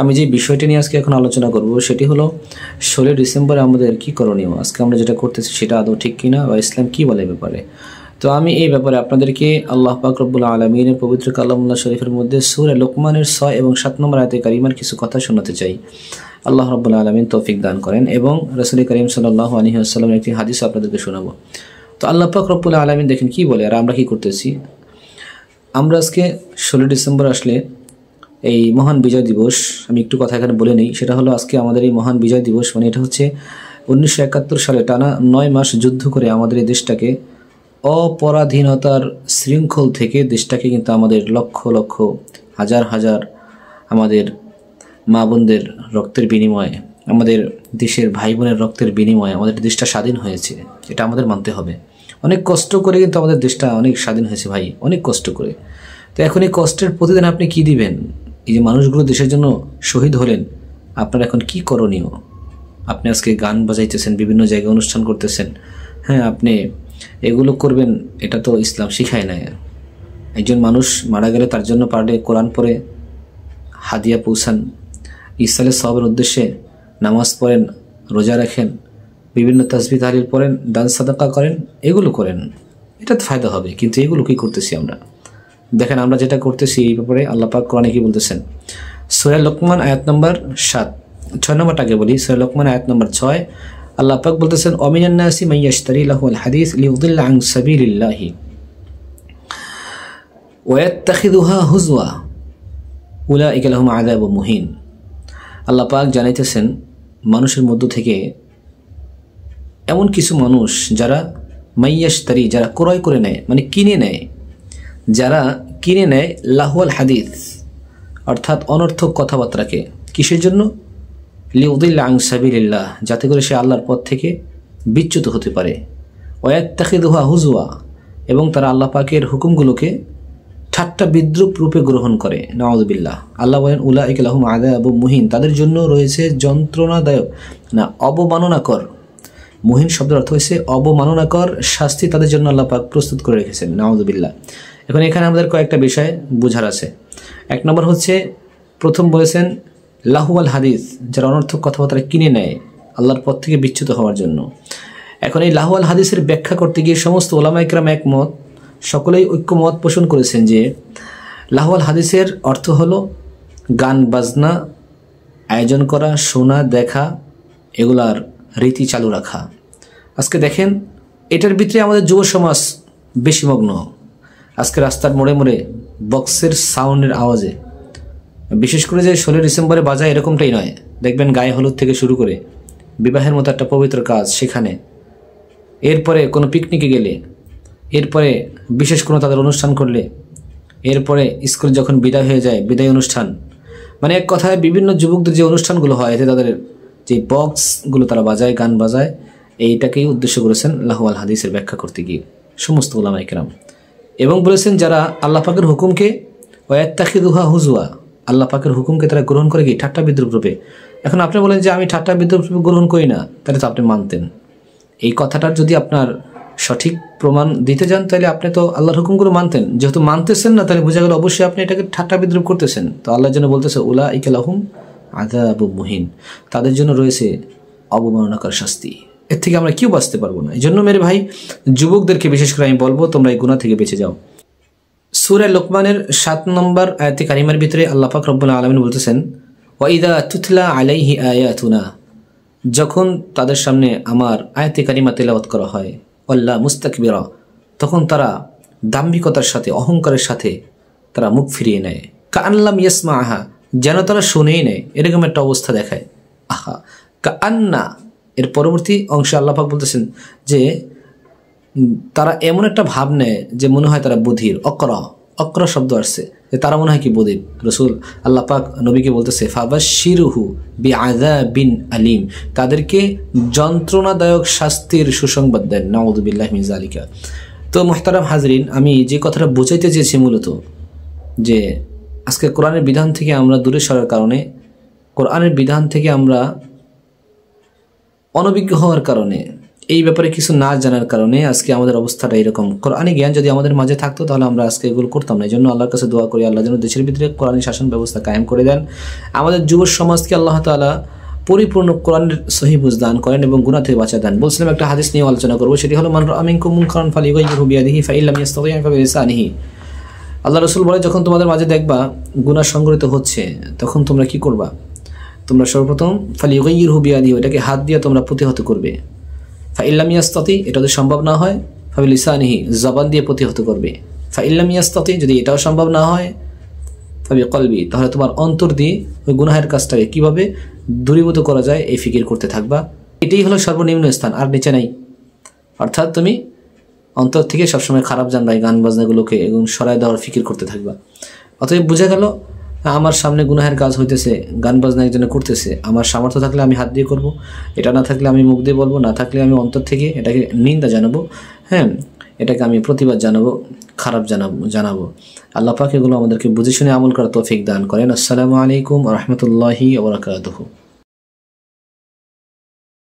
আমি যে বিষয়টি নিয়ে আজকে এখন আলোচনা করব সেটি হলো 16 ডিসেম্বরে আমাদের কি করণীয়। আজকে আমরা যেটা করতেছি সেটা আদৌ ঠিক কিনা বা ইসলাম কি বলে ব্যাপারে। তো আমি এই ব্যাপারে আপনাদেরকে আল্লাহ পাক রব্বুল আলামিনের পবিত্র কালামুল্লাহ শরীফের মধ্যে সূরা লোকমানের 6 এবং 7 নম্বর আয়াতে কারিমার কিছু কথা শোনাতে চাই। আল্লাহ রব্বুল আলামিন তৌফিক দান করেন এবং রাসূল করিম সাল্লাল্লাহু আলাইহি ওয়াসাল্লামের একটি হাদিস আপনাদেরকে শোনাবো। তো আল্লাহ পাক রব্বুল আলামিন দেখেন কি বলে আর আমরা কি করতেছি। আমরা আজকে 16 ডিসেম্বর আসলে এই মহান বিজয় দিবস, আমি একটু কথা এখানে বলে নেই, সেটা হলো আজকে আমাদের এই মহান বিজয় দিবস, মানে এটা হচ্ছে 1971 সালে টানা 9 মাস যুদ্ধ করে আমাদের এই দেশটাকে অপরাধীনতার শৃঙ্খল থেকে দেশটাকে কিন্তু আমাদের লক্ষ লক্ষ হাজার হাজার আমাদের মা বোনদের রক্তের বিনিময়ে, আমাদের দেশের ভাই বোনের রক্তের বিনিময়ে আমাদের দেশটা স্বাধীন হয়েছে। এটা আমাদের মানতে হবে। অনেক কষ্ট করে কিন্তু আমাদের দেশটা অনেক স্বাধীন হয়েছে ভাই, অনেক কষ্ট করে। তো এখন এই কষ্টের প্রতিদিন আপনি কি দিবেন? এই যে মানুষগুলো দেশের জন্য শহীদ হলেন, আপনার এখন কি করণীয়? আপনি আজকে গান বাজাইতেছেন, বিভিন্ন জায়গায় অনুষ্ঠান করতেছেন, হ্যাঁ আপনি এগুলো করবেন, এটা তো ইসলাম শিখায় না। একজন মানুষ মারা গেলে তার জন্য পারলে কোরআন পড়ে হাদিয়া পৌঁছান, ইসলামের সবের উদ্দেশ্যে নামাজ পড়েন, রোজা রাখেন, বিভিন্ন তাসবিহ তাহলিল পড়েন, দান সাদাকা করেন, এগুলো করেন, এটা তো ফায়দা হবে। কিন্তু এগুলো কি করতেছি আমরা? দেখেন আমরা যেটা করতেছি এই ব্যাপারে আল্লাহ পাক কোরআনে কি বলতেছেন। সূরা লোকমান আয়াত নম্বর 7, 6 নম্বরটাকে বলি। সূরা লোকমান আয়াত নম্বর 6 আল্লাহ পাক বলতেছেন, অমিনান নাসি মান ইয়াশতারি লাহুল হাদিস লিয়ুদিল্লা আন সাবিলিল্লাহি ওয়া ইয়াত্তাখিযুহা হুজওয়া উলাইকা লাহুম আযাবুম মুহিন। আল্লাহ পাক জানাইতেছেন মানুষের মধ্য থেকে এমন কিছু মানুষ যারা মাইয়াশতারি, যারা ক্রয় করে নেয়, মানে কিনে নেয়, যারা কিনে নেয় লাহুল হাদিস অর্থাৎ অনর্থক কথাবার্তাকে, কিসের জন্য? লিউদিল্লা আন সাবিলিল্লাহ, যাতে করে সে আল্লাহর পথ থেকে বিচ্যুত হতে পারে। ওয়াত্তাখিযুহা হুজওয়া, এবং তারা আল্লাহ পাকের হুকুমগুলোকে ঠাট্টা বিদ্রুপ রূপে গ্রহণ করে। নাউযুবিল্লাহ। আল্লাহ বলেন উলাইকা লাহুম আযাবুম মুহিন, তাদের জন্য রয়েছে যন্ত্রণাদায়ক, না অবমাননাকর, মুহিন শব্দের অর্থ হচ্ছে অবমাননাকর শাস্তি তাদের জন্য আল্লাহ পাক প্রস্তুত করে রেখেছেন। নাউযুবিল্লাহ। এখন এখানে আমাদের কয়েকটা বিষয় বোঝার আছে। এক নম্বর হচ্ছে, প্রথম বলেছেন লাহুয়াল হাদিস, যারা অনর্থক কথাবার্তা কিনে নেয় আল্লাহর পথ থেকে বিচ্যুত হওয়ার জন্য। এখন এই লাহুয়াল হাদিসের ব্যাখ্যা করতে গিয়ে সমস্ত ওলামা ইকরাম একমত, সকলেই ঐক্যমত পোষণ করেছেন যে লাহুয়াল হাদিসের অর্থ হলো গান বাজনা আয়োজন করা, শোনা, দেখা, এগুলার রীতি চালু রাখা। আজকে দেখেন এটার ভিতরে আমাদের যুব সমাজ বেশি মগ্ন। আজকে রাস্তার মোড়ে মোড়ে বক্সের সাউন্ডের আওয়াজে, বিশেষ করে যে 16 ডিসেম্বরে বাজায় এরকমটাই নয়, দেখবেন গায়ে হলুদ থেকে শুরু করে বিবাহের মতো একটা পবিত্র কাজ সেখানে, এরপরে কোনো পিকনিকে গেলে, এরপরে বিশেষ কোনো তাদের অনুষ্ঠান করলে, এরপরে স্কুল যখন বিদায় হয়ে যায় বিদায় অনুষ্ঠান, মানে এক কথায় বিভিন্ন যুবকদের যে অনুষ্ঠানগুলো হয় এতে তাদের যে বক্সগুলো তারা বাজায়, গান বাজায়, এইটাকেই উদ্দেশ্য করেছেন লাহুয়াল হাদিসের ব্যাখ্যা করতে গিয়ে সমস্ত উলামা ইকরাম। এবং বলেছেন যারা আল্লাহ পাকের হুকুমকে ওয়াত্তাখিযুহা হুজওয়া, আল্লাহ পাকের হুকুমকে তারা গ্রহণ করে কি ঠাট্টা বিদ্রুপ রূপে। এখন আপনি বলেন যে আমি ঠাট্টা বিদ্রুপ রূপে গ্রহণ করি না, তাহলে তো আপনি মানতেন। এই কথাটার যদি আপনার সঠিক প্রমাণ দিতে যান তাহলে আপনি তো আল্লাহর হুকুমগুলো মানতেন। যেহেতু মানতেছেন না, তাহলে বোঝা গেল অবশ্যই আপনি এটাকে ঠাট্টা বিদ্রুপ করতেছেন। তো আল্লাহর জন্য বলতেছে উলাইকা লাহুম আযাবুম মুহিন, তাদের জন্য রয়েছে অবমাননাকর শাস্তি। এর থেকে আমরা কেউ বাঁচতে পারবো না। এই জন্য মেরে ভাই, যুবকদেরকে বিশেষ করে আমি বলবো তোমরা এই গুনাহ থেকে বেঁচে যাও। সূরা লোকমানের 7 নম্বর আয়াতে কারিমার ভিতরে আল্লাহ পাক রব্বুল আলামিন বলতেছেন, ওয়া ইযা তুতলা আলাইহি আয়াতুনা, যখন তাদের সামনে আমার আয়াতে কারিমা তেলাওয়াত করা হয়, ওয়াল্লা মুস্তাকবিরা, তখন তারা দাম্ভিকতার সাথে, অহংকারের সাথে তারা মুখ ফিরিয়ে নেয়। কাআল্লাম ইয়াসমাআহা, যেন তারা শুনেই নেয়, এরকম একটা অবস্থা দেখায়। আহা কাআন্না, এর পরবর্তী অংশে আল্লাহ পাক বলতেছেন যে তারা এমন একটা ভাব নেয় যে মনে হয় তারা বধির। অক্র শব্দ আসছে যে তারা মনে হয় কি বধির। রাসূল আল্লাহ পাক নবীকে বলতেছে ফাবাশশিরহু বিআযাবিন আলিম, তাদেরকে যন্ত্রণাদায়ক শাস্তির সুসংবাদ দেন। নাউযুবিল্লাহি মিন যালিকা। তো মুহতারাম হাজরিন, আমি যে কথাটা বোঝাইতে চেয়েছি মূলত যে আজকে কোরআনের বিধান থেকে আমরা দূরে সরার কারণে, কোরআনের বিধান থেকে আমরা অনভিজ্ঞ হওয়ার কারণে এই ব্যাপারে কিছু না জানার কারণে আজকে আমাদের অবস্থাটা এরকম। কোরআনি জ্ঞান যদি আমাদের মাঝে থাকতো তাহলে আমরা আজকে এগুলো করতাম না। এই জন্য আল্লাহর কাছে দোয়া করি, আল্লাহ যেন দেশের ভিতরে কোরআনি শাসন ব্যবস্থা কায়েম করে দেন, আমাদের যুব সমাজকে আল্লাহ তাআলা পরিপূর্ণ কোরআনের সহি বুঝ দান করেন এবং গুনাহ থেকে বাঁচা দেন। বলছিলাম একটা হাদিস নিয়ে আলোচনা করবো, সেটি হলো মান রাআ মিনকুম মুনকারান ফালিয়ুগাইয়িরহু বিয়াদিহি ফাইন লাম ইয়াস্তাতি' ফাবিলিসানিহি। আল্লাহ রাসূল বলে, যখন তোমাদের মাঝে দেখবা গুনাহ সংঘটিত হচ্ছে তখন তোমরা কি করবা? তোমরা সর্বপ্রথম ফালিয়ুগাইয়িরহু বিয়াদিহি, এটাকে হাত দিয়ে তোমরা প্রতিহত করবে। ফাইন লাম ইয়াস্তাতি', এটা যদি সম্ভব না হয়, ফাবিলিসানিহি, জবান দিয়ে প্রতিহত করবে। ফাইন লাম ইয়াস্তাতি', যদি এটাও সম্ভব না হয়, ফাবিকলবি, তাহলে তোমার অন্তর দিয়ে ওই গুনাহের কাজটাকে কীভাবে দূরীভূত করা যায় এই ফিকির করতে থাকবা। এটাই হলো সর্বনিম্ন স্থান, আর নিচে নাই। অর্থাৎ তুমি অন্তর থেকে সবসময় খারাপ জানবা এই গান বাজনাগুলোকে এবং সরায় দেওয়ার ফিকির করতে থাকবা। অতএব বোঝা গেল আমার সামনে গুনাহের কাজ হইতেছে, গান বাজনা একজনে করতেছে, আমার সামর্থ্য থাকলে আমি হাত দিয়ে করব, এটা না থাকলে আমি মুখ দিয়ে বলবো, না থাকলে আমি অন্তর থেকে এটাকে নিন্দা জানাবো, হ্যাঁ, এটাকে আমি প্রতিবাদ জানাবো, খারাপ জানাবো। আল্লাহ পাক এগুলো আমাদেরকে বুঝে শুনে আমল করার তৌফিক দান করেন। আসসালামু আলাইকুম ওয়া রাহমাতুল্লাহি ওয়া বারাকাতুহু।